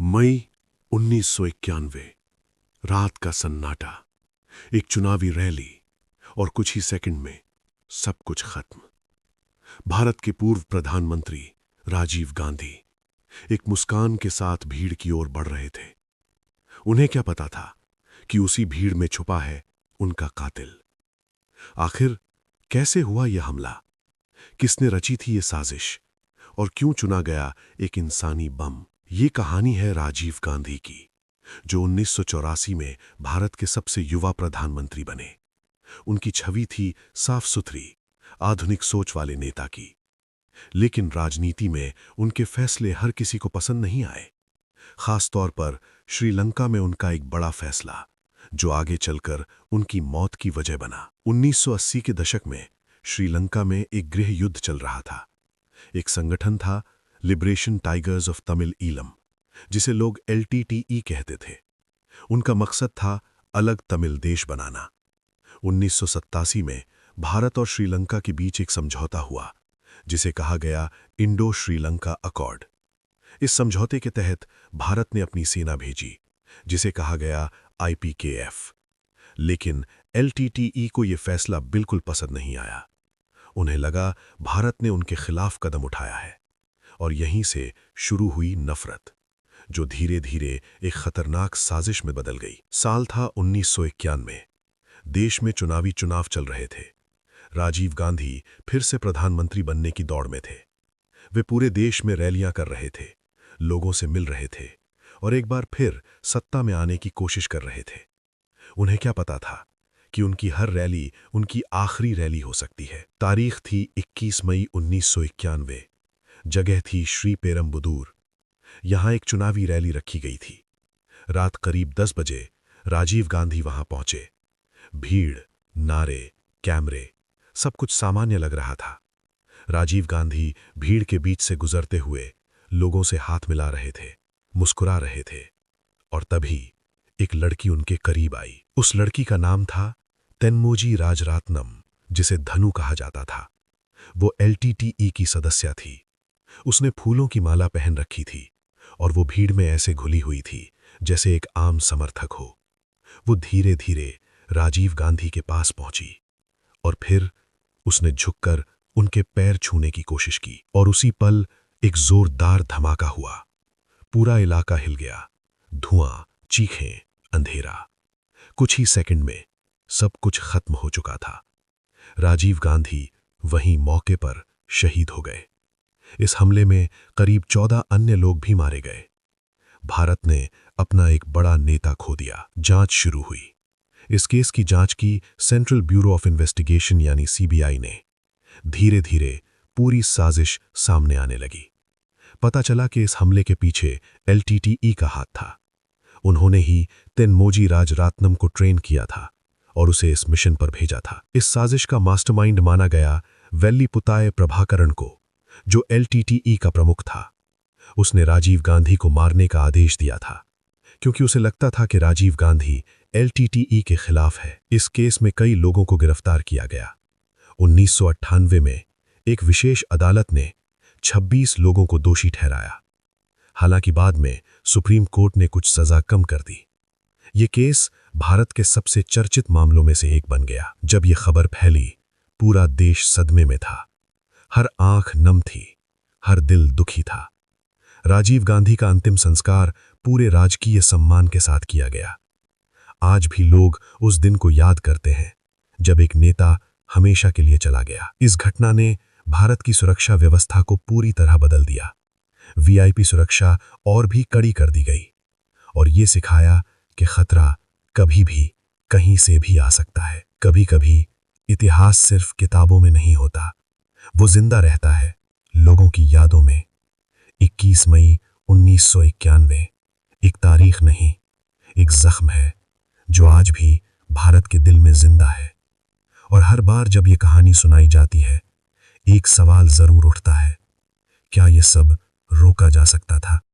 मई 1991। रात का सन्नाटा, एक चुनावी रैली और कुछ ही सेकंड में सब कुछ खत्म। भारत के पूर्व प्रधानमंत्री राजीव गांधी एक मुस्कान के साथ भीड़ की ओर बढ़ रहे थे। उन्हें क्या पता था कि उसी भीड़ में छुपा है उनका कातिल। आखिर कैसे हुआ यह हमला? किसने रची थी ये साजिश और क्यों चुना गया एक इंसानी बम? ये कहानी है राजीव गांधी की, जो 1984 में भारत के सबसे युवा प्रधानमंत्री बने। उनकी छवि थी साफ सुथरी, आधुनिक सोच वाले नेता की। लेकिन राजनीति में उनके फैसले हर किसी को पसंद नहीं आए। खास तौर पर श्रीलंका में उनका एक बड़ा फैसला, जो आगे चलकर उनकी मौत की वजह बना। 1980 के दशक में श्रीलंका में एक गृह युद्ध चल रहा था। एक संगठन था liberation tigers of Tamil Eelam, जिसे लोग LTTE कहते थे। उनका मकसद था अलग तमिल देश बनाना। 1987 में भारत और श्रीलंका के बीच एक समझौता हुआ, जिसे कहा गया इंडो श्रीलंका अकॉर्ड। इस समझौते के तहत भारत ने अपनी सेना भेजी, जिसे कहा गया IPKF। लेकिन LTTE को यह फैसला बिल्कुल पसंद नहीं आया। उन्हें लगा भारत ने उनके खिलाफ कदम उठाया है, और यहीं से शुरू हुई नफरत, जो धीरे धीरे एक खतरनाक साजिश में बदल गई। साल था 1991। देश में चुनाव चल रहे थे। राजीव गांधी फिर से प्रधानमंत्री बनने की दौड़ में थे। वे पूरे देश में रैलियां कर रहे थे, लोगों से मिल रहे थे और एक बार फिर सत्ता में आने की कोशिश कर रहे थे। उन्हें क्या पता था कि उनकी हर रैली उनकी आखिरी रैली हो सकती है। तारीख थी 21 मई 1991। जगह थी श्री पेरम्बुदूर। यहां एक चुनावी रैली रखी गई थी। रात करीब 10 बजे राजीव गांधी वहां पहुंचे। भीड़, नारे, कैमरे, सब कुछ सामान्य लग रहा था। राजीव गांधी भीड़ के बीच से गुजरते हुए लोगों से हाथ मिला रहे थे, मुस्कुरा रहे थे। और तभी एक लड़की उनके करीब आई। उस लड़की का नाम था तेन्मोजी राजरात्नम, जिसे धनु कहा जाता था। वो LTTE की सदस्य थी। उसने फूलों की माला पहन रखी थी और वो भीड़ में ऐसे घुली हुई थी जैसे एक आम समर्थक हो। वो धीरे धीरे राजीव गांधी के पास पहुंची और फिर उसने झुककर उनके पैर छूने की कोशिश की। और उसी पल एक जोरदार धमाका हुआ। पूरा इलाका हिल गया। धुआं, चीखें, अंधेरा। कुछ ही सेकंड में सब कुछ खत्म हो चुका था। राजीव गांधी वहीं मौके पर शहीद हो गए। इस हमले में करीब 14 अन्य लोग भी मारे गए। भारत ने अपना एक बड़ा नेता खो दिया। जांच शुरू हुई। इस केस की जांच की सेंट्रल ब्यूरो ऑफ इन्वेस्टिगेशन यानी CBI ने। धीरे धीरे पूरी साजिश सामने आने लगी। पता चला कि इस हमले के पीछे LTTE का हाथ था। उन्होंने ही तेन्मोजी राजरात्नम को ट्रेन किया था और उसे इस मिशन पर भेजा था। इस साजिश का मास्टरमाइंड माना गया वेल्लीपुताय प्रभाकरण को, जो LTTE का प्रमुख था। उसने राजीव गांधी को मारने का आदेश दिया था, क्योंकि उसे लगता था कि राजीव गांधी LTTE के खिलाफ है। इस केस में कई लोगों को गिरफ्तार किया गया। 1998 में एक विशेष अदालत ने 26 लोगों को दोषी ठहराया। हालांकि बाद में सुप्रीम कोर्ट ने कुछ सजा कम कर दी। ये केस भारत के सबसे चर्चित मामलों में से एक बन गया। जब ये खबर फैली, पूरा देश सदमे में था। हर आंख नम थी, हर दिल दुखी था। राजीव गांधी का अंतिम संस्कार पूरे राजकीय सम्मान के साथ किया गया। आज भी लोग उस दिन को याद करते हैं, जब एक नेता हमेशा के लिए चला गया। इस घटना ने भारत की सुरक्षा व्यवस्था को पूरी तरह बदल दिया। VIP सुरक्षा और भी कड़ी कर दी गई और ये सिखाया कि खतरा कभी भी कहीं से भी आ सकता है। कभी कभी इतिहास सिर्फ किताबों में नहीं होता, वो जिंदा रहता है लोगों की यादों में। 21 मई 1991 एक तारीख नहीं, एक जख्म है जो आज भी भारत के दिल में जिंदा है। और हर बार जब ये कहानी सुनाई जाती है, एक सवाल जरूर उठता है, क्या ये सब रोका जा सकता था?